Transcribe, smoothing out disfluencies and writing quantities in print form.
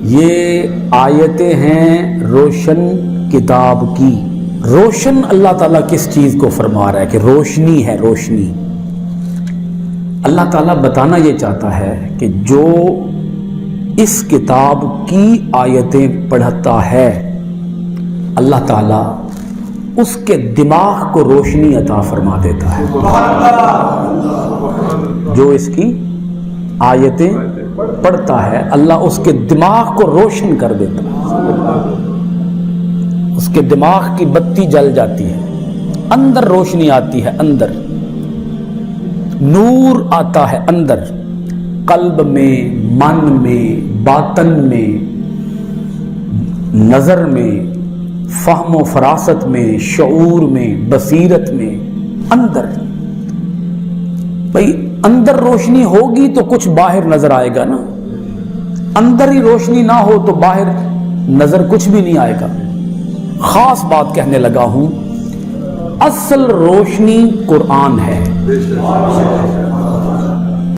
یہ آیتیں ہیں روشن کتاب کی۔ روشن اللہ تعالیٰ کس چیز کو فرما رہا ہے کہ روشنی ہے، روشنی۔ اللہ تعالیٰ بتانا یہ چاہتا ہے کہ جو اس کتاب کی آیتیں پڑھتا ہے اللہ تعالیٰ اس کے دماغ کو روشنی عطا فرما دیتا ہے۔ جو اس کی آیتیں پڑھتا ہے اللہ اس کے دماغ کو روشن کر دیتا ہے، اس کے دماغ کی بتی جل جاتی ہے، اندر روشنی آتی ہے، اندر نور آتا ہے، اندر قلب میں، من میں، باطن میں، نظر میں، فہم و فراست میں، شعور میں، بصیرت میں، اندر۔ بھئی اندر روشنی ہوگی تو کچھ باہر نظر آئے گا نا، اندر ہی روشنی نہ ہو تو باہر نظر کچھ بھی نہیں آئے گا۔ خاص بات کہنے لگا ہوں، اصل روشنی قرآن ہے۔